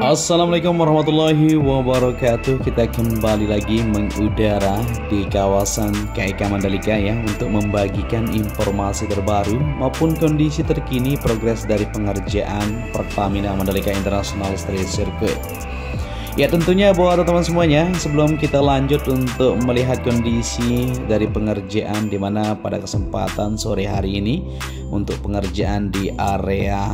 Assalamualaikum warahmatullahi wabarakatuh. Kita kembali lagi mengudara di kawasan KIK Mandalika ya, untuk membagikan informasi terbaru maupun kondisi terkini progres dari pengerjaan Pertamina Mandalika International Street Circuit. Ya, tentunya buat teman-teman semuanya, sebelum kita lanjut untuk melihat kondisi dari pengerjaan, di mana pada kesempatan sore hari ini untuk pengerjaan di area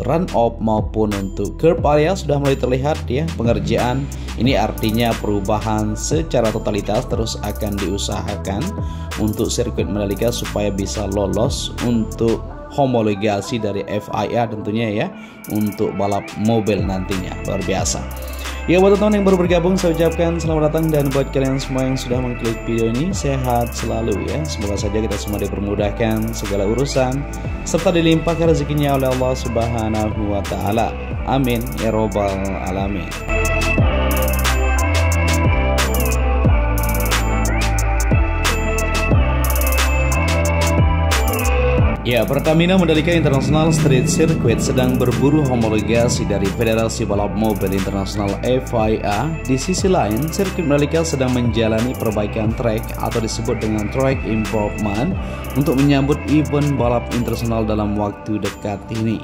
run off maupun untuk curb area sudah mulai terlihat ya. Pengerjaan ini artinya perubahan secara totalitas terus akan diusahakan untuk sirkuit Mandalika supaya bisa lolos untuk homologasi dari FIA tentunya ya, untuk balap mobil nantinya. Luar biasa. Ya, buat teman-teman yang baru bergabung, saya ucapkan selamat datang, dan buat kalian semua yang sudah mengklik video ini, sehat selalu ya. Semoga saja kita semua dipermudahkan segala urusan serta dilimpahkan rezekinya oleh Allah Subhanahu wa Ta'ala. Amin ya robbal alamin. Ya, Pertamina Mandalika International Street Circuit sedang berburu homologasi dari Federasi Balap Mobil Internasional FIA. Di sisi lain, sirkuit Mandalika sedang menjalani perbaikan track atau disebut dengan track improvement untuk menyambut event balap internasional dalam waktu dekat ini.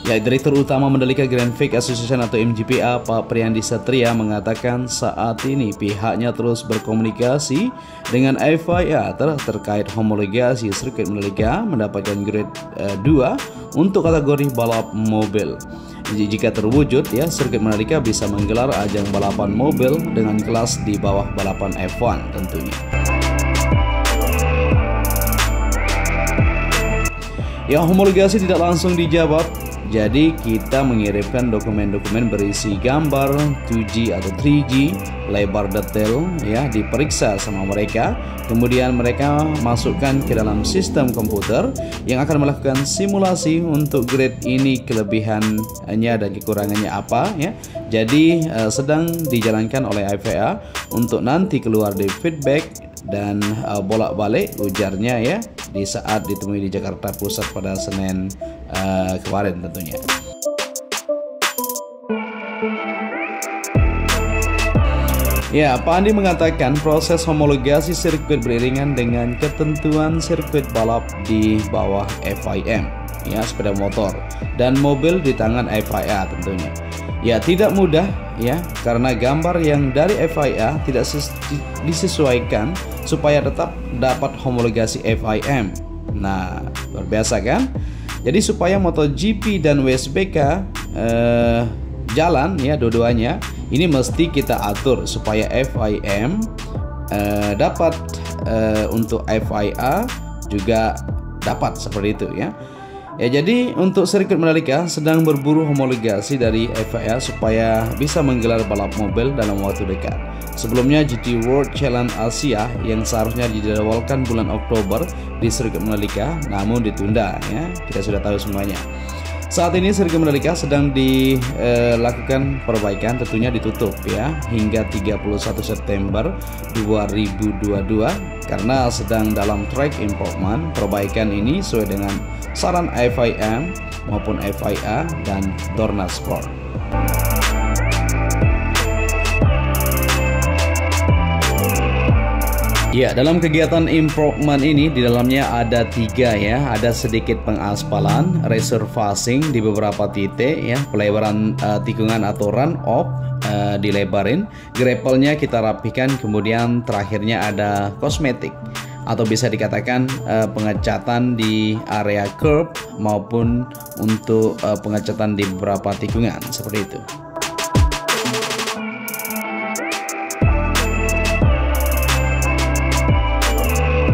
Ya, Direktur Utama Mandalika Grand Prix Association atau MGPA, Pak Priyandi Satria, mengatakan saat ini pihaknya terus berkomunikasi dengan FIA terkait homologasi sirkuit Mandalika mendapatkan grade 2 untuk kategori balap mobil. Jika terwujud ya, sirkuit Mandalika bisa menggelar ajang balapan mobil dengan kelas di bawah balapan F1 tentunya. Ya, homologasi tidak langsung dijawab. Jadi kita mengirimkan dokumen-dokumen berisi gambar 2G atau 3G, lebar detail ya, diperiksa sama mereka. Kemudian mereka masukkan ke dalam sistem komputer yang akan melakukan simulasi untuk grade ini, kelebihannya dan kekurangannya apa ya. Jadi sedang dijalankan oleh FIA untuk nanti keluar di feedback dan bolak-balik ujarnya ya, di saat ditemui di Jakarta Pusat pada Senin kemarin tentunya. Ya, Pak Andi mengatakan proses homologasi sirkuit beriringan dengan ketentuan sirkuit balap di bawah FIM ya, sepeda motor dan mobil di tangan FIA tentunya. Ya, tidak mudah ya, karena gambar yang dari FIA tidak disesuaikan supaya tetap dapat homologasi FIM. Nah, luar biasa kan? Jadi supaya MotoGP dan WSBK jalan ya dua-duanya, ini mesti kita atur supaya FIM dapat untuk FIA juga dapat seperti itu ya. Ya, jadi untuk sirkuit Mandalika sedang berburu homologasi dari FIA supaya bisa menggelar balap mobil dalam waktu dekat. Sebelumnya GT World Challenge Asia yang seharusnya dijadwalkan bulan Oktober di sirkuit Mandalika namun ditunda ya. Kita sudah tahu semuanya. Saat ini sirkuit Mandalika sedang dilakukan perbaikan, tentunya ditutup ya hingga 31 September 2022 karena sedang dalam track improvement. Perbaikan ini sesuai dengan saran FIM maupun FIA dan Dorna Sport. Ya, dalam kegiatan improvement ini di dalamnya ada 3 ya, ada sedikit pengaspalan, resurfacing di beberapa titik ya, pelebaran tikungan atau run off dilebarin, gravelnya kita rapikan, kemudian terakhirnya ada kosmetik atau bisa dikatakan pengecatan di area curb maupun untuk pengecatan di beberapa tikungan seperti itu.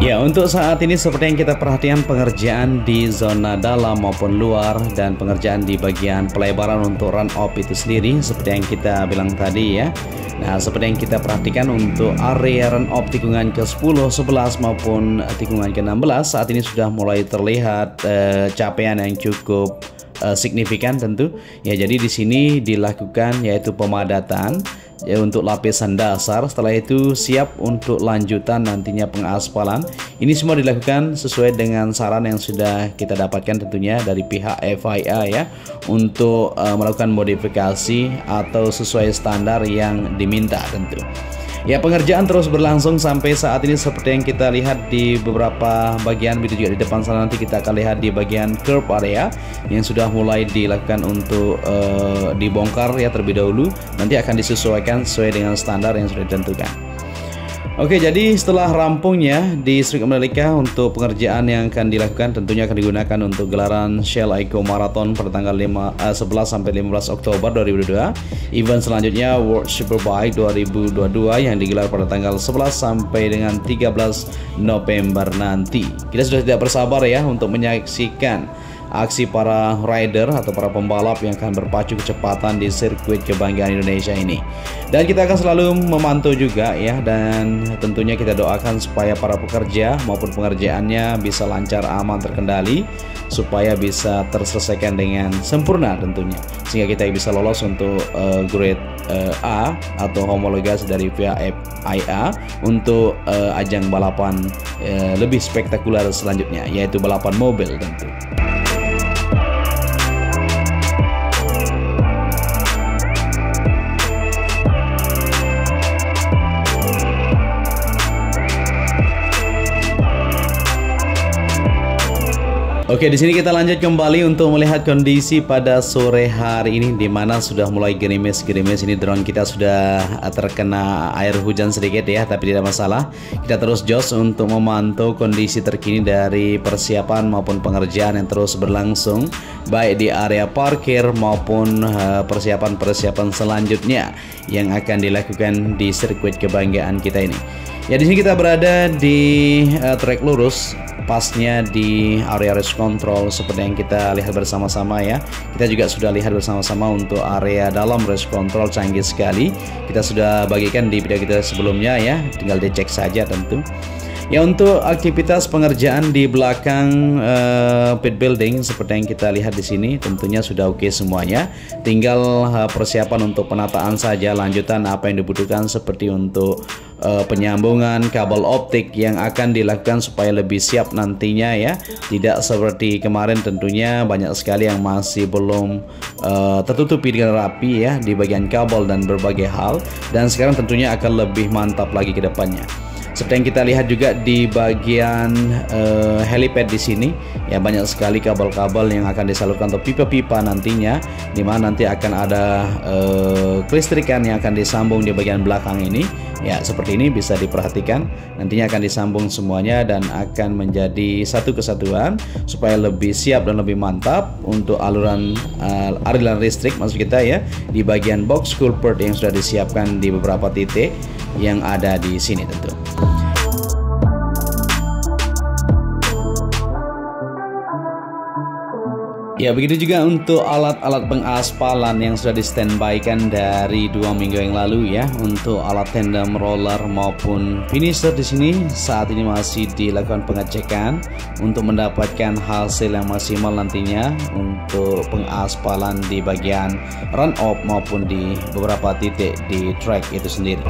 Ya, untuk saat ini seperti yang kita perhatikan pengerjaan di zona dalam maupun luar dan pengerjaan di bagian pelebaran untuk run off itu sendiri seperti yang kita bilang tadi ya. Nah, seperti yang kita perhatikan untuk area run off tikungan ke-10, 11 maupun tikungan ke-16 saat ini sudah mulai terlihat capaian yang cukup signifikan tentu. Ya, jadi di sini dilakukan yaitu pemadatan ya untuk lapisan dasar. Setelah itu siap untuk lanjutan nantinya pengaspalan. Ini semua dilakukan sesuai dengan saran yang sudah kita dapatkan tentunya dari pihak FIA ya, untuk melakukan modifikasi atau sesuai standar yang diminta tentu. Ya, pengerjaan terus berlangsung sampai saat ini seperti yang kita lihat di beberapa bagian video juga di depan sana. Nanti kita akan lihat di bagian curb area yang sudah mulai dilakukan untuk dibongkar ya terlebih dahulu. Nanti akan disesuaikan sesuai dengan standar yang sudah ditentukan. Oke, jadi setelah rampungnya di Sirkuit Mandalika untuk pengerjaan yang akan dilakukan, tentunya akan digunakan untuk gelaran Shell Eco Marathon pada tanggal 11 sampai 15 Oktober 2022. Event selanjutnya World Superbike 2022 yang digelar pada tanggal 11 sampai dengan 13 November nanti. Kita sudah tidak bersabar ya untuk menyaksikan aksi para rider atau para pembalap yang akan berpacu kecepatan di sirkuit kebanggaan Indonesia ini. Dan kita akan selalu memantau juga ya, dan tentunya kita doakan supaya para pekerja maupun pengerjaannya bisa lancar, aman, terkendali, supaya bisa terselesaikan dengan sempurna tentunya, sehingga kita bisa lolos untuk grade A atau homologasi dari pihak FIA untuk ajang balapan lebih spektakuler selanjutnya, yaitu balapan mobil tentu. Oke, di sini kita lanjut kembali untuk melihat kondisi pada sore hari ini, di mana sudah mulai gerimis-gerimis. Ini drone kita sudah terkena air hujan sedikit ya, tapi tidak masalah. Kita terus jos untuk memantau kondisi terkini dari persiapan maupun pengerjaan yang terus berlangsung, baik di area parkir maupun persiapan-persiapan selanjutnya yang akan dilakukan di sirkuit kebanggaan kita ini. Ya, di sini kita berada di trek lurus, pasnya di area race control seperti yang kita lihat bersama-sama ya. Kita juga sudah lihat bersama-sama untuk area dalam race control, canggih sekali. Kita sudah bagikan di video kita sebelumnya ya, tinggal dicek saja tentu. Ya, untuk aktivitas pengerjaan di belakang pit building seperti yang kita lihat di sini tentunya sudah oke semuanya. Tinggal persiapan untuk penataan saja, lanjutan apa yang dibutuhkan seperti untuk penyambungan kabel optik yang akan dilakukan supaya lebih siap nantinya ya. Tidak seperti kemarin tentunya banyak sekali yang masih belum tertutupi dengan rapi ya di bagian kabel dan berbagai hal, dan sekarang tentunya akan lebih mantap lagi ke depannya. Seperti yang kita lihat juga di bagian helipad di sini ya, banyak sekali kabel-kabel yang akan disalurkan atau pipa-pipa nantinya, di mana nanti akan ada kelistrikan yang akan disambung di bagian belakang ini ya. Seperti ini bisa diperhatikan, nantinya akan disambung semuanya dan akan menjadi satu kesatuan supaya lebih siap dan lebih mantap untuk aliran listrik maksud kita ya, di bagian box culvert yang sudah disiapkan di beberapa titik yang ada di sini tentu. Ya, begitu juga untuk alat-alat pengaspalan yang sudah di-standby-kan dari 2 minggu yang lalu ya. Untuk alat tandem, roller maupun finisher di sini saat ini masih dilakukan pengecekan untuk mendapatkan hasil yang maksimal nantinya untuk pengaspalan di bagian run off maupun di beberapa titik di track itu sendiri.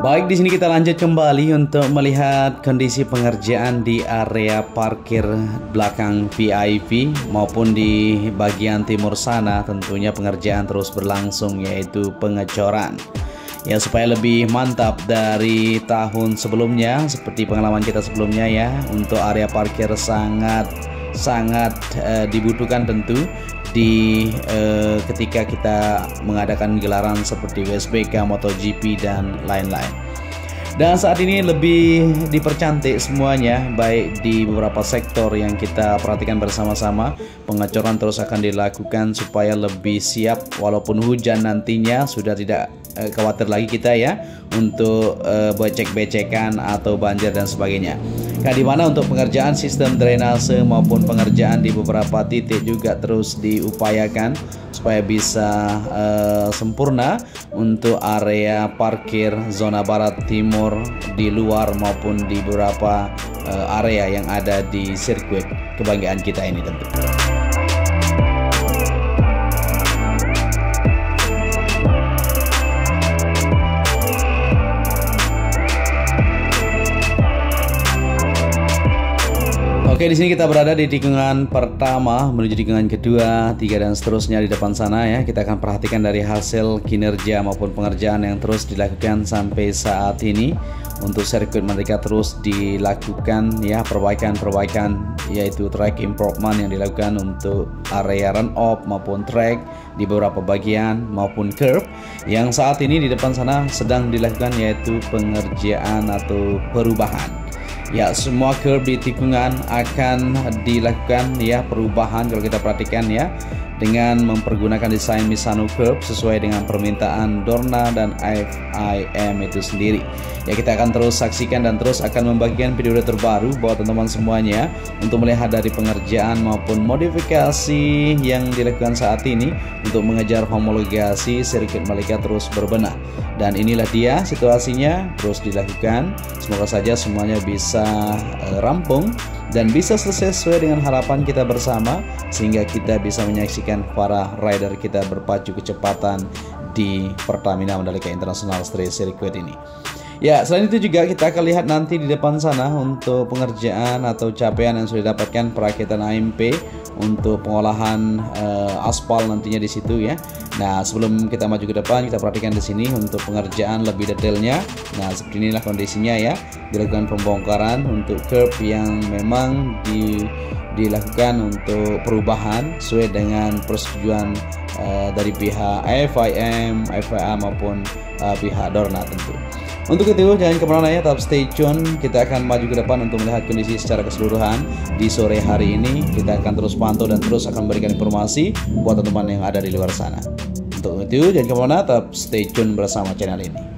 Baik, di sini kita lanjut kembali untuk melihat kondisi pengerjaan di area parkir belakang VIP maupun di bagian timur sana. Tentunya pengerjaan terus berlangsung, yaitu pengecoran. Ya, supaya lebih mantap dari tahun sebelumnya, seperti pengalaman kita sebelumnya ya, untuk area parkir sangat dibutuhkan tentu di ketika kita mengadakan gelaran seperti WSBK, MotoGP dan lain-lain. Dan saat ini lebih dipercantik semuanya, baik di beberapa sektor yang kita perhatikan bersama-sama. Pengecoran terus akan dilakukan supaya lebih siap, walaupun hujan nantinya sudah tidak khawatir lagi kita ya untuk becek-becekan atau banjir dan sebagainya. Nah, di mana untuk pengerjaan sistem drainase maupun pengerjaan di beberapa titik juga terus diupayakan supaya bisa sempurna untuk area parkir zona barat timur di luar maupun di beberapa area yang ada di sirkuit kebanggaan kita ini tentu. Oke, di sini kita berada di tikungan pertama menuju tikungan kedua, 3 dan seterusnya di depan sana ya. Kita akan perhatikan dari hasil kinerja maupun pengerjaan yang terus dilakukan sampai saat ini. Untuk sirkuit mereka terus dilakukan ya perbaikan yaitu track improvement yang dilakukan untuk area run off maupun track di beberapa bagian maupun curve. Yang saat ini di depan sana sedang dilakukan yaitu pengerjaan atau perubahan. Ya, semua curve di tikungan akan dilakukan ya perubahan kalau kita perhatikan ya, dengan mempergunakan desain Misano Curve sesuai dengan permintaan Dorna dan FIM itu sendiri. Ya, kita akan terus saksikan dan terus akan membagikan video terbaru buat teman-teman semuanya untuk melihat dari pengerjaan maupun modifikasi yang dilakukan saat ini untuk mengejar homologasi sirkuit Mandalika terus berbenah. Dan inilah dia situasinya terus dilakukan. Semoga saja semuanya bisa rampung dan bisa selesai sesuai dengan harapan kita bersama, sehingga kita bisa menyaksikan para rider kita berpacu kecepatan di Pertamina Mandalika International Street Circuit ini. Ya, selain itu juga kita akan lihat nanti di depan sana untuk pengerjaan atau capaian yang sudah didapatkan perakitan AMP untuk pengolahan aspal nantinya di situ ya. Nah, sebelum kita maju ke depan, kita perhatikan di sini untuk pengerjaan lebih detailnya. Nah, seperti inilah kondisinya ya. Dilakukan pembongkaran untuk curve yang memang dilakukan untuk perubahan sesuai dengan persetujuan dari pihak FIM, FIA maupun pihak Dorna tentu. Untuk itu jangan kemana-mana ya, tetap stay tune. Kita akan maju ke depan untuk melihat kondisi secara keseluruhan di sore hari ini. Kita akan terus pantau dan terus akan memberikan informasi buat teman-teman yang ada di luar sana. Untuk itu jangan kemana-mana, tetap stay tune bersama channel ini.